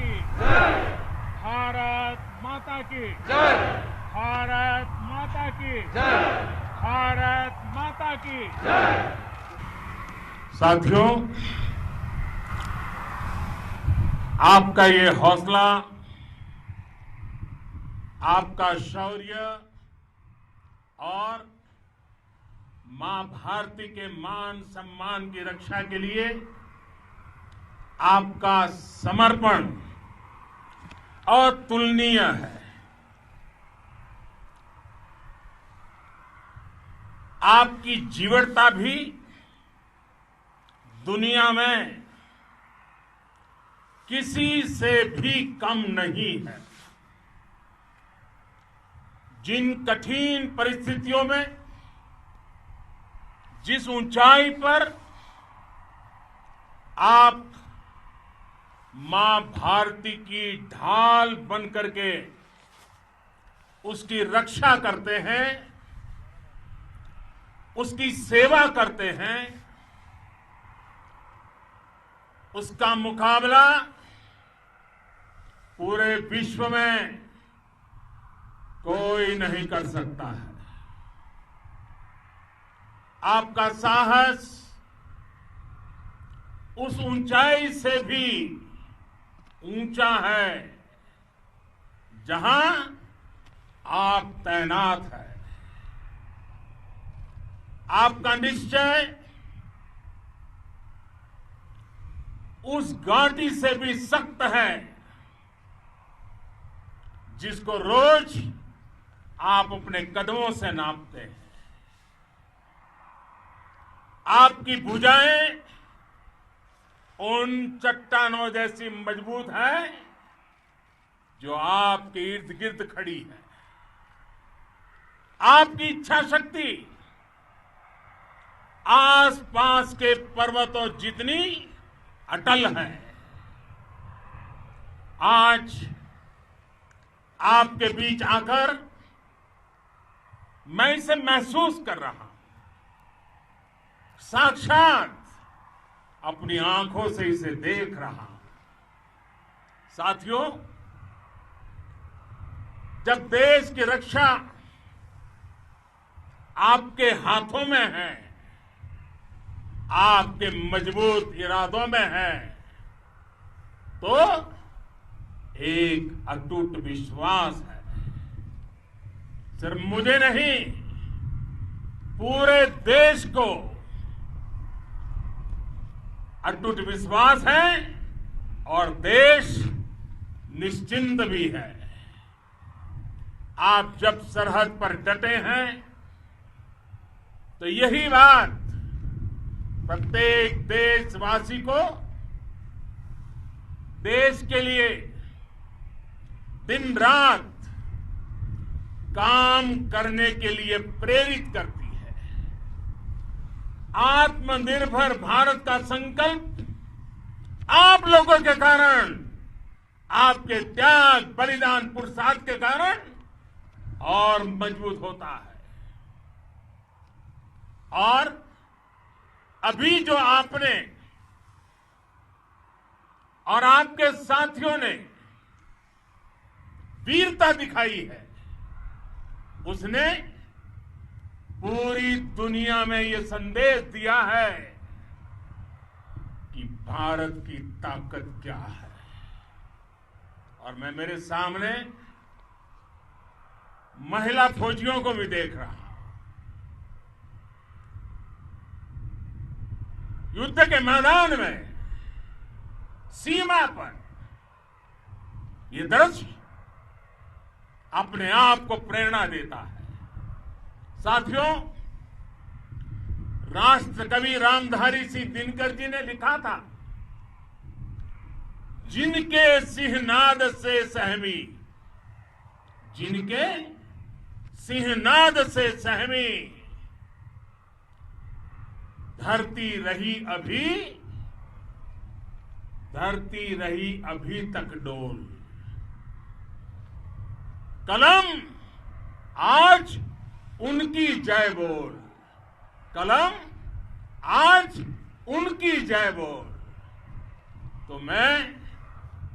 की जय। भारत माता की जय। भारत माता की जय। भारत माता की जय। साथियों, आपका ये हौसला, आपका शौर्य और मां भारती के मान सम्मान की रक्षा के लिए आपका समर्पण अतुलनीय है। आपकी जीवटता भी दुनिया में किसी से भी कम नहीं है। जिन कठिन परिस्थितियों में, जिस ऊंचाई पर आप मां भारती की ढाल बन करके उसकी रक्षा करते हैं, उसकी सेवा करते हैं, उसका मुकाबला पूरे विश्व में कोई नहीं कर सकता है। आपका साहस उस ऊंचाई से भी ऊंचा है जहां आप तैनात हैं। आपका निश्चय उस घाटी से भी सख्त है जिसको रोज आप अपने कदमों से नापते हैं। आपकी भुजाएं उन चट्टानों जैसी मजबूत है जो आपके इर्द गिर्द खड़ी है। आपकी इच्छा शक्ति आसपास के पर्वतों जितनी अटल है। आज आपके बीच आकर मैं इसे महसूस कर रहा हूं, साक्षात अपनी आंखों से इसे देख रहा हूं। साथियों, जब देश की रक्षा आपके हाथों में है, आपके मजबूत इरादों में है, तो एक अटूट विश्वास है। सिर्फ मुझे नहीं, पूरे देश को अटूट विश्वास है और देश निश्चिंत भी है। आप जब सरहद पर डटे हैं तो यही बात प्रत्येक देशवासी को देश के लिए दिन रात काम करने के लिए प्रेरित करती है। आत्मनिर्भर भारत का संकल्प आप लोगों के कारण, आपके त्याग, बलिदान, पुरुषार्थ के कारण और मजबूत होता है। और अभी जो आपने और आपके साथियों ने वीरता दिखाई है, उसने पूरी दुनिया में ये संदेश दिया है कि भारत की ताकत क्या है। और मैं मेरे सामने महिला फौजियों को भी देख रहा हूं। युद्ध के मैदान में, सीमा पर ये दृश्य अपने आप को प्रेरणा देता है। साथियों, राष्ट्रकवि रामधारी सिंह दिनकर जी ने लिखा था, जिनके सिंहनाद से सहमी, जिनके सिंहनाद से सहमी धरती रही अभी तक डोल। कलम आज उनकी जय बोल, कलम आज उनकी जय बोल। तो मैं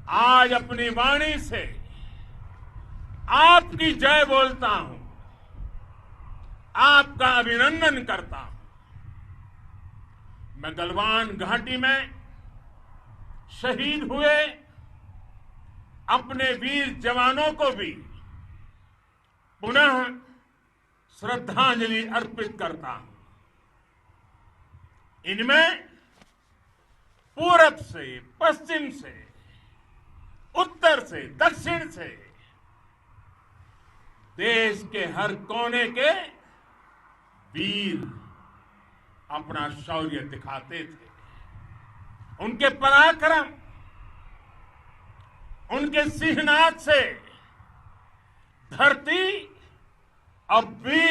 आज अपनी वाणी से आपकी जय बोलता हूं, आपका अभिनंदन करता हूं। मैं गलवान घाटी में शहीद हुए अपने वीर जवानों को भी पुनः श्रद्धांजलि अर्पित करता हूं। इनमें पूरब से, पश्चिम से, उत्तर से, दक्षिण से देश के हर कोने के वीर अपना शौर्य दिखाते थे। उनके पराक्रम, उनके सिंहनाद से धरती अब भी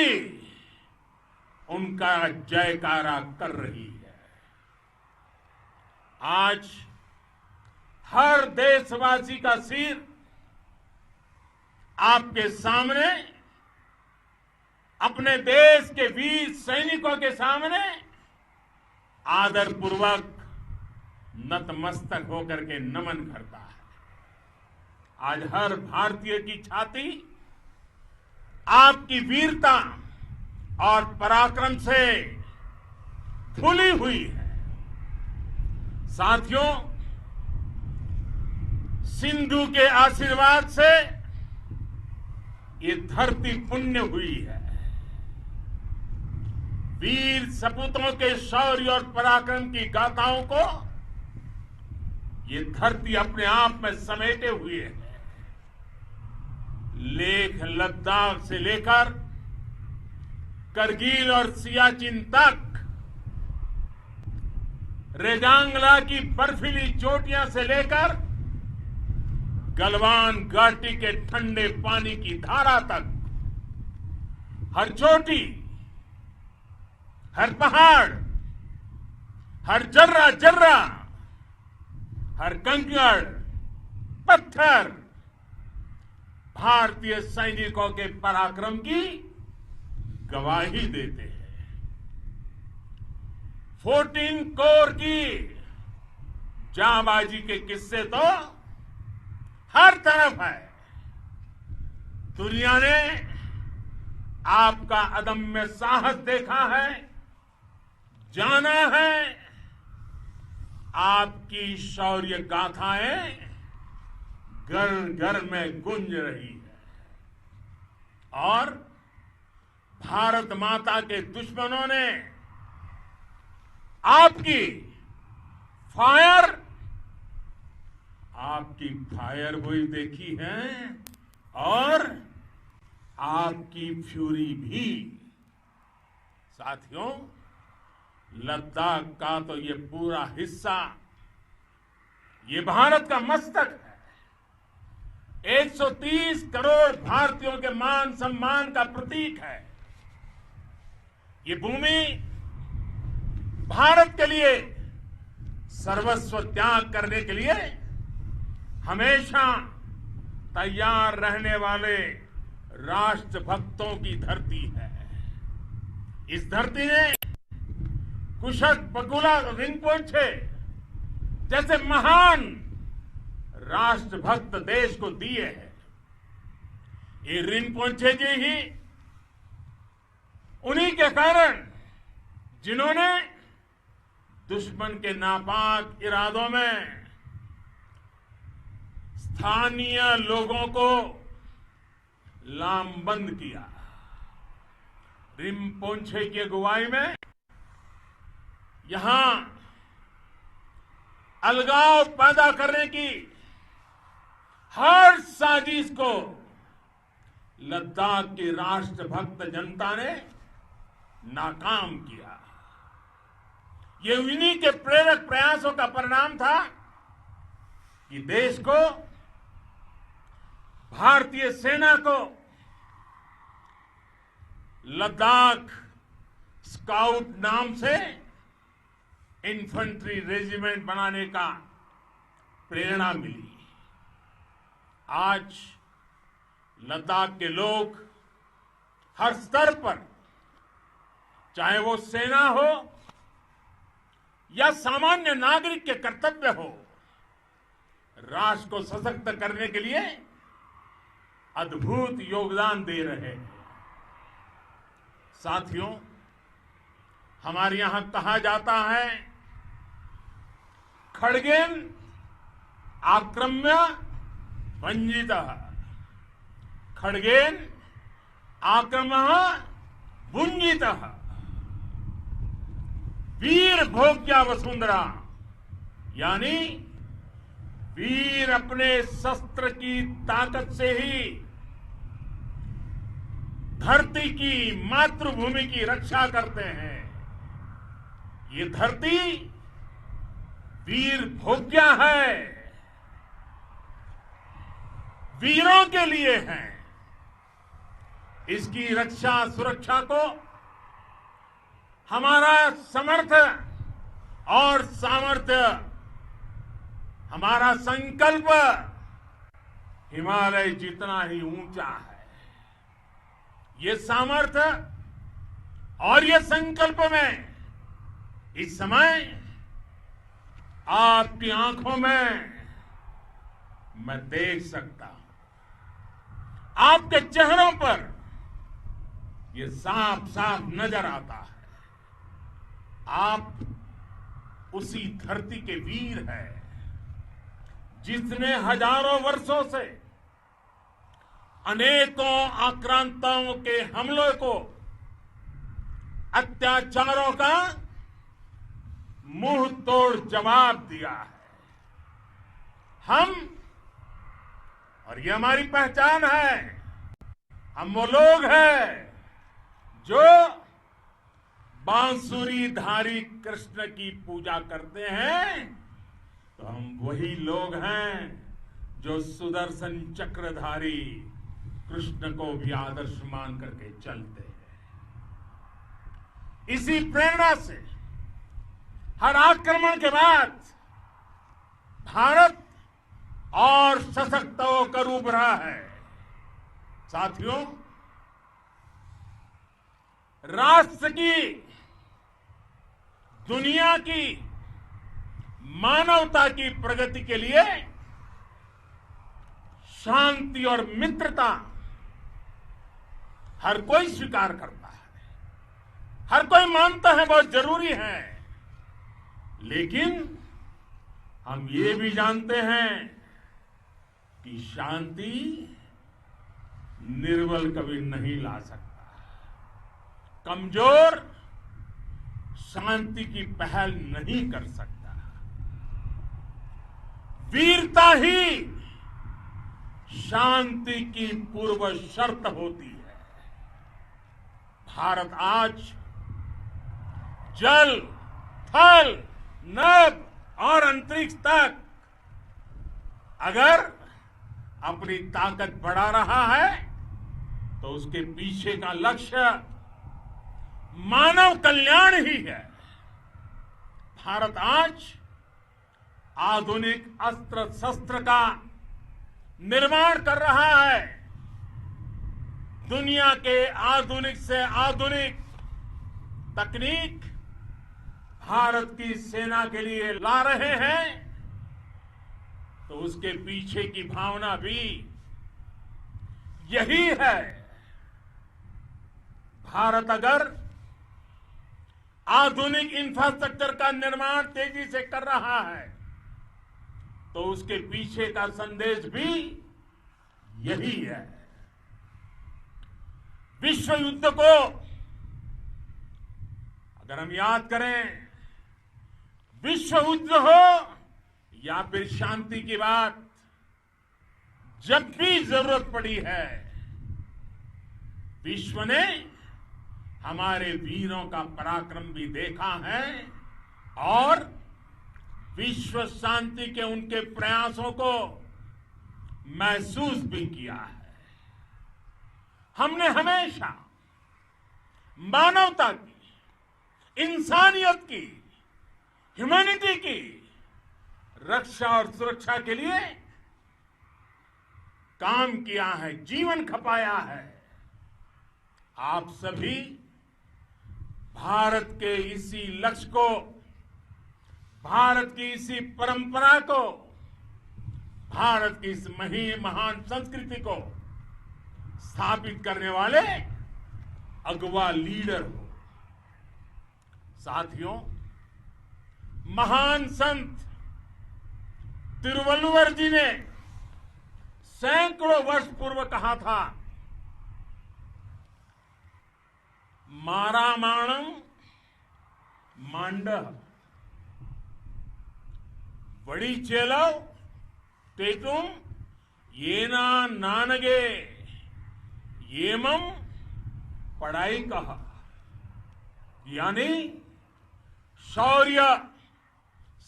उनका जयकारा कर रही है। आज हर देशवासी का सिर आपके सामने, अपने देश के वीर सैनिकों के सामने आदरपूर्वक नतमस्तक होकर के नमन करता है। आज हर भारतीय की छाती आपकी वीरता और पराक्रम से फूली हुई है। साथियों, सिंधु के आशीर्वाद से ये धरती पुण्य हुई है। वीर सपूतों के शौर्य और पराक्रम की गाथाओं को ये धरती अपने आप में समेटे हुए है। लेह लद्दाख से लेकर करगिल और सियाचिन तक, रेजांगला की बर्फीली चोटियां से लेकर गलवान घाटी के ठंडे पानी की धारा तक, हर चोटी, हर पहाड़, हर जर्रा जर्रा, हर कंकड़ पत्थर भारतीय सैनिकों के पराक्रम की गवाही देते हैं। 14 कोर की जांबाजी के किस्से तो हर तरफ है। दुनिया ने आपका अदम्य साहस देखा है, जाना है। आपकी शौर्य गाथाएं घर घर में गूंज रही है और भारत माता के दुश्मनों ने आपकी फायर हुई देखी है और आपकी फ्यूरी भी। साथियों, लद्दाख का तो ये पूरा हिस्सा ये भारत का मस्तक है। 130 करोड़ भारतीयों के मान सम्मान का प्रतीक है। ये भूमि भारत के लिए सर्वस्व त्याग करने के लिए हमेशा तैयार रहने वाले राष्ट्रभक्तों की धरती है। इस धरती ने कुशक बकुला रिम्पोछे जैसे महान राष्ट्रभक्त देश को दिए हैं। ये रिम्पोछे जी ही उन्हीं के कारण जिन्होंने दुश्मन के नापाक इरादों में स्थानीय लोगों को लामबंद किया। रिम्पोछे की अगुवाई में यहां अलगाव पैदा करने की हर साजिश को लद्दाख की राष्ट्रभक्त जनता ने नाकाम किया। ये उन्हीं के प्रेरक प्रयासों का परिणाम था कि देश को, भारतीय सेना को लद्दाख स्काउट नाम से इन्फेंट्री रेजिमेंट बनाने का प्रेरणा मिली। आज लद्दाख के लोग हर स्तर पर, चाहे वो सेना हो या सामान्य नागरिक के कर्तव्य हो, राष्ट्र को सशक्त करने के लिए अद्भुत योगदान दे रहे हैं। साथियों, हमारे यहां कहा जाता है, खड्गेन आक्रम्य भंजितः, खड्गेन आक्रम्य भुंजितः, वीर भोग्या वसुंधरा, यानी वीर अपने शस्त्र की ताकत से ही धरती की, मातृभूमि की रक्षा करते हैं। ये धरती वीर भोग्या है, वीरों के लिए है। इसकी रक्षा सुरक्षा को हमारा समर्थ और सामर्थ्य, हमारा संकल्प हिमालय जितना ही ऊंचा है। ये सामर्थ्य और ये संकल्प में इस समय आपकी आंखों में मैं देख सकता हूं, आपके चेहरों पर ये साफ साफ नजर आता है। आप उसी धरती के वीर हैं जिसने हजारों वर्षों से अनेकों आक्रांताओं के हमलों को, अत्याचारों का मुंह तोड़ जवाब दिया है। हम, और ये हमारी पहचान है, हम वो लोग हैं जो बांसुरीधारी कृष्ण की पूजा करते हैं, तो हम वही लोग हैं जो सुदर्शन चक्रधारी कृष्ण को भी आदर्श मान करके चलते हैं। इसी प्रेरणा से हर आक्रमण के बाद भारत और सशक्त होकर उभरा है। साथियों, राष्ट्र की, दुनिया की, मानवता की प्रगति के लिए शांति और मित्रता हर कोई स्वीकार करता है, हर कोई मानता है बहुत जरूरी है। लेकिन हम ये भी जानते हैं कि शांति निर्बल कभी नहीं ला सकता। कमजोर शांति की पहल नहीं कर सकता। वीरता ही शांति की पूर्व शर्त होती है। भारत आज जल, थल, नभ और अंतरिक्ष तक अगर अपनी ताकत बढ़ा रहा है तो उसके पीछे का लक्ष्य मानव कल्याण ही है। भारत आज आधुनिक अस्त्र शस्त्र का निर्माण कर रहा है। दुनिया के आधुनिक से आधुनिक तकनीक भारत की सेना के लिए ला रहे हैं, तो उसके पीछे की भावना भी यही है। भारत अगर आधुनिक इंफ्रास्ट्रक्चर का निर्माण तेजी से कर रहा है तो उसके पीछे का संदेश भी यही है। विश्व युद्ध को अगर हम याद करें, विश्व युद्ध हो या फिर शांति की बात, जब भी जरूरत पड़ी है, विश्व ने हमारे वीरों का पराक्रम भी देखा है और विश्व शांति के उनके प्रयासों को महसूस भी किया है। हमने हमेशा मानवता की, इंसानियत की, ह्यूमैनिटी की रक्षा और सुरक्षा के लिए काम किया है, जीवन खपाया है। आप सभी भारत के इसी लक्ष्य को, भारत की इसी परंपरा को, भारत की इस महान संस्कृति को स्थापित करने वाले अगवा लीडर हो। साथियों, महान संत तिरुवल्लुवर जी ने सैकड़ों वर्ष पूर्व कहा था, मारामाणं मांडः वडिचेलव तेतुम येना नानगे येमम पढ़ाई कहा। यानी शौर्य,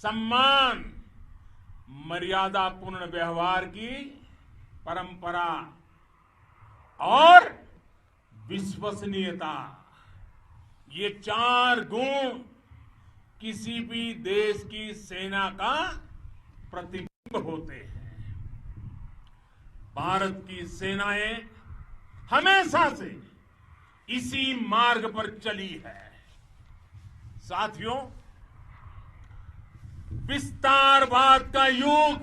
सम्मान, मर्यादापूर्ण व्यवहार की परंपरा और विश्वसनीयता, ये 4 गुण किसी भी देश की सेना का प्रतिबिंब होते हैं। भारत की सेनाएं हमेशा से इसी मार्ग पर चली है। साथियों, विस्तारवाद का युग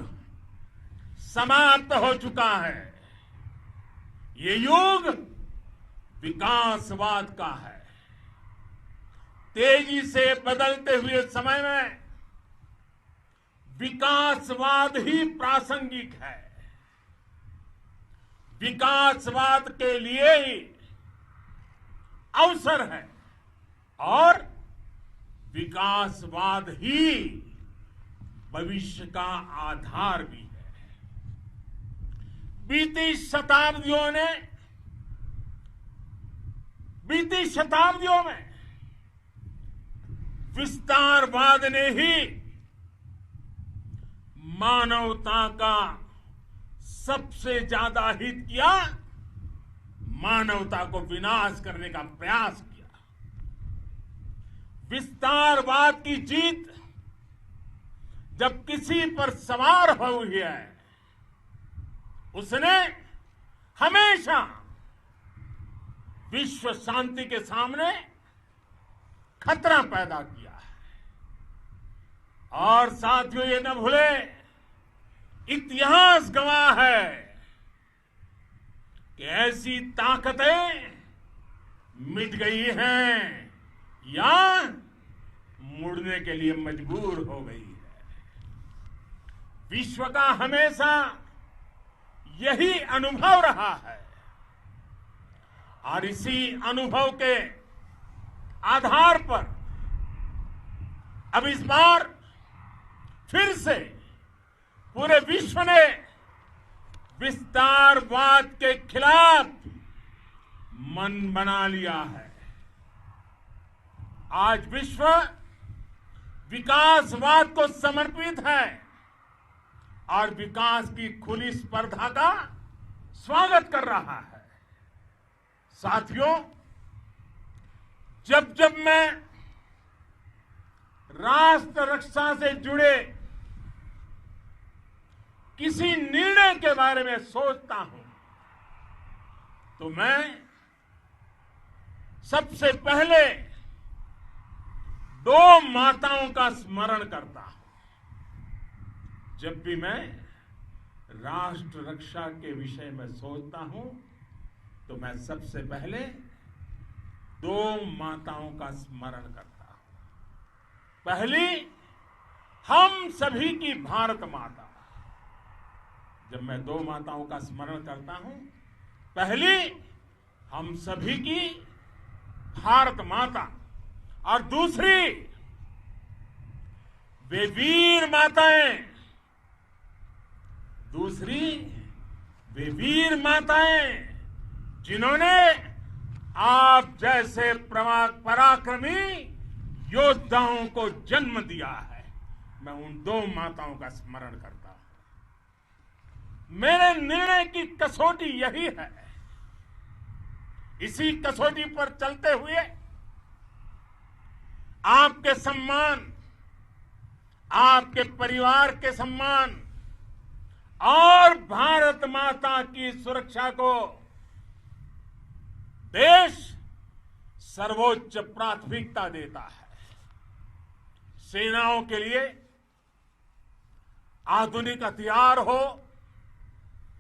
समाप्त हो चुका है। ये युग विकासवाद का है। तेजी से बदलते हुए समय में विकासवाद ही प्रासंगिक है। विकासवाद के लिए ही अवसर है और विकासवाद ही भविष्य का आधार भी है। बीती शताब्दियों में विस्तारवाद ने ही मानवता का सबसे ज्यादा हित किया, मानवता को विनाश करने का प्रयास किया। विस्तारवाद की जीत जब किसी पर सवार हुई है, उसने हमेशा विश्व शांति के सामने खतरा पैदा किया है। और साथियों, ये न भूले, इतिहास गवाह है कि ऐसी ताकतें मिट गई हैं या मुड़ने के लिए मजबूर हो गई है। विश्व का हमेशा यही अनुभव रहा है और इसी अनुभव के आधार पर अब इस बार फिर से पूरे विश्व ने विस्तारवाद के खिलाफ मन बना लिया है। आज विश्व विकासवाद को समर्पित है और विकास की खुली स्पर्धा का स्वागत कर रहा है। साथियों, जब जब मैं राष्ट्र रक्षा से जुड़े किसी निर्णय के बारे में सोचता हूं, तो मैं सबसे पहले 2 माताओं का स्मरण करता हूं। जब भी मैं राष्ट्र रक्षा के विषय में सोचता हूं, तो मैं सबसे पहले 2 माताओं का स्मरण करता हूं। पहली, हम सभी की भारत माता। जब मैं 2 माताओं का स्मरण करता हूं, पहली हम सभी की भारत माता और दूसरी वे वीर माताएं, जिन्होंने आप जैसे पराक्रमी योद्धाओं को जन्म दिया है। मैं उन 2 माताओं का स्मरण करता हूं। मेरे निर्णय की कसौटी यही है। इसी कसौटी पर चलते हुए आपके सम्मान, आपके परिवार के सम्मान और भारत माता की सुरक्षा को देश सर्वोच्च प्राथमिकता देता है। सेनाओं के लिए आधुनिक हथियार हो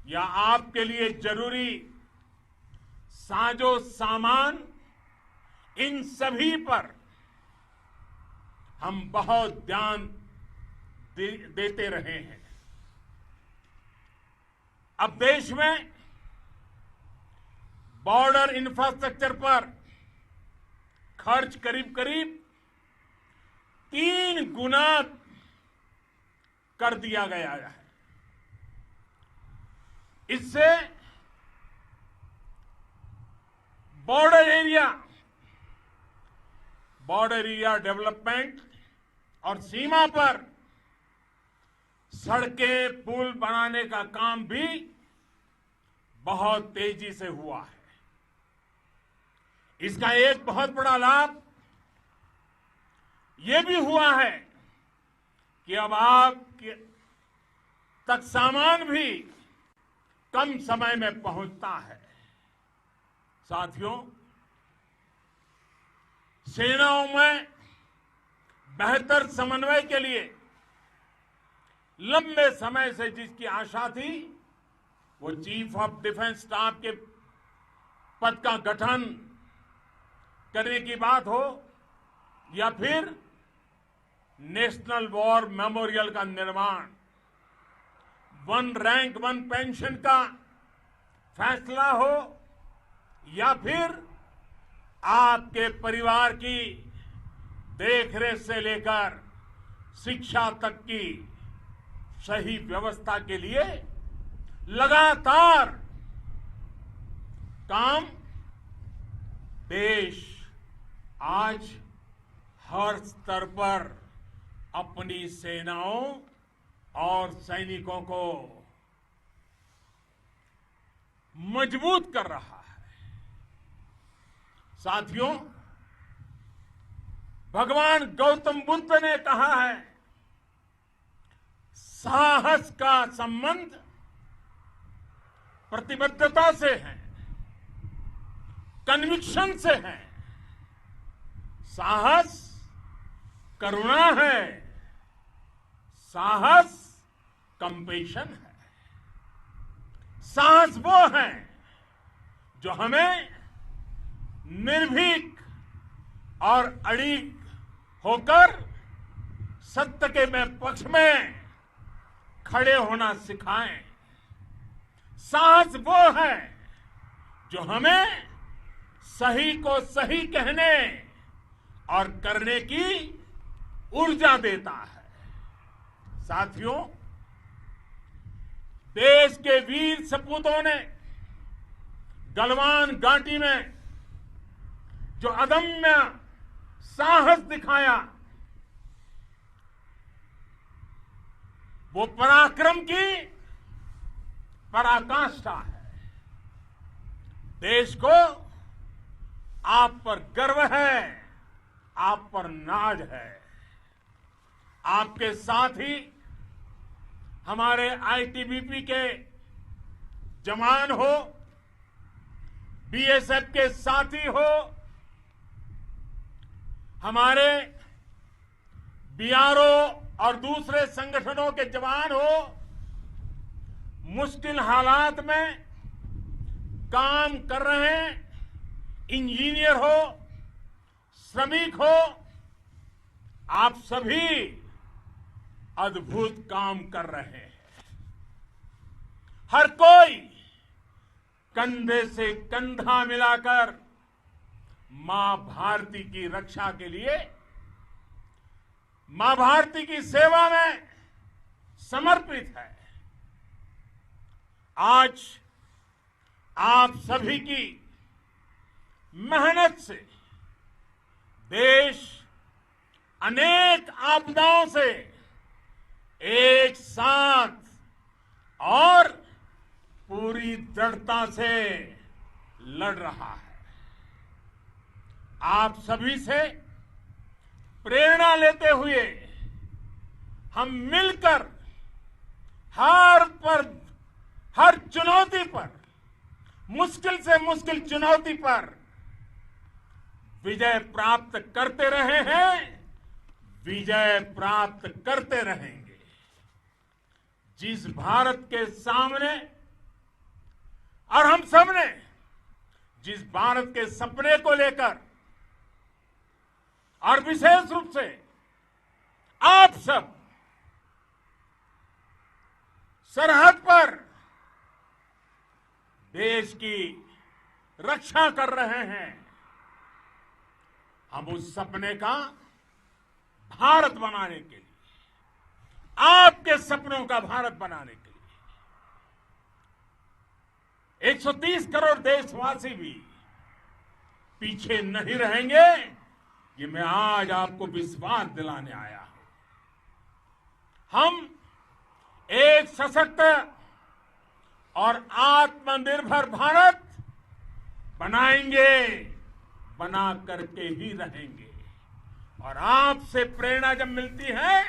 या आपके लिए जरूरी साजो सामान, इन सभी पर हम बहुत ध्यान देते रहे हैं। अब देश में बॉर्डर इंफ्रास्ट्रक्चर पर खर्च करीब करीब 3 गुना कर दिया गया है। इससे बॉर्डर एरिया डेवलपमेंट और सीमा पर सड़कें पुल बनाने का काम भी बहुत तेजी से हुआ है। इसका एक बहुत बड़ा लाभ यह भी हुआ है कि अब आप तक सामान भी कम समय में पहुंचता है। साथियों, सेनाओं में बेहतर समन्वय के लिए लंबे समय से जिसकी आशा थी, वो चीफ ऑफ डिफेंस स्टाफ के पद का गठन करने की बात हो या फिर नेशनल वॉर मेमोरियल का निर्माण, 1 रैंक 1 पेंशन का फैसला हो या फिर आपके परिवार की देखरेख से लेकर शिक्षा तक की सही व्यवस्था के लिए लगातार काम, देश आज हर स्तर पर अपनी सेनाओं और सैनिकों को मजबूत कर रहा है। साथियों, भगवान गौतम बुद्ध ने कहा है, साहस का संबंध प्रतिबद्धता से है, कन्विक्शन से है। साहस करुणा है, साहस कंपेशन है। साहस वो है जो हमें निर्भीक और अड़िग होकर सत्य के पक्ष में खड़े होना सिखाएं। साहस वो है जो हमें सही को सही कहने और करने की ऊर्जा देता है। साथियों, देश के वीर सपूतों ने गलवान घाटी में जो अदम्य साहस दिखाया, वो पराक्रम की पराकाष्ठा है। देश को आप पर गर्व है, आप पर नाज है। आपके साथ ही हमारे आईटीबीपी के जवान हो, बीएसएफ के साथी हो, हमारे बीआरओ और दूसरे संगठनों के जवान हो, मुश्किल हालात में काम कर रहे हैं, इंजीनियर हो, श्रमिक हो, आप सभी अद्भुत काम कर रहे हैं। हर कोई कंधे से कंधा मिलाकर मां भारती की रक्षा के लिए, मां भारती की सेवा में समर्पित है। आज आप सभी की मेहनत से देश अनेक आपदाओं से एक साथ और पूरी दृढ़ता से लड़ रहा है। आप सभी से प्रेरणा लेते हुए हम मिलकर हर चुनौती पर, मुश्किल से मुश्किल चुनौती पर विजय प्राप्त करते रहे हैं, विजय प्राप्त करते रहेंगे। जिस भारत के सामने और हम सब ने जिस भारत के सपने को लेकर और विशेष रूप से आप सब सरहद पर देश की रक्षा कर रहे हैं, हम उस सपने का भारत बनाने के लिए, आपके सपनों का भारत बनाने के लिए 130 करोड़ देशवासी भी पीछे नहीं रहेंगे, ये मैं आज आपको विश्वास दिलाने आया हूं। हम एक सशक्त और आत्मनिर्भर भारत बनाएंगे, बना करके ही रहेंगे। और आपसे प्रेरणा जब मिलती है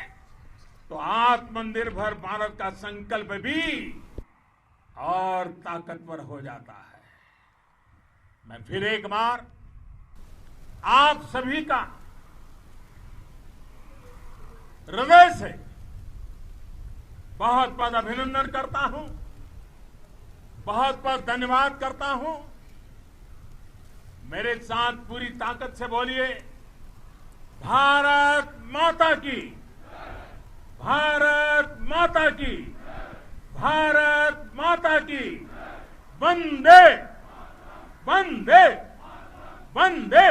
तो आत्मनिर्भर भारत का संकल्प भी और ताकतवर हो जाता है। मैं फिर एक बार आप सभी का हृदय से बहुत बहुत अभिनंदन करता हूं, बहुत बहुत धन्यवाद करता हूं। मेरे साथ पूरी ताकत से बोलिए, भारत माता की, भारत माता की, भारत माता की, वंदे वंदे वंदे।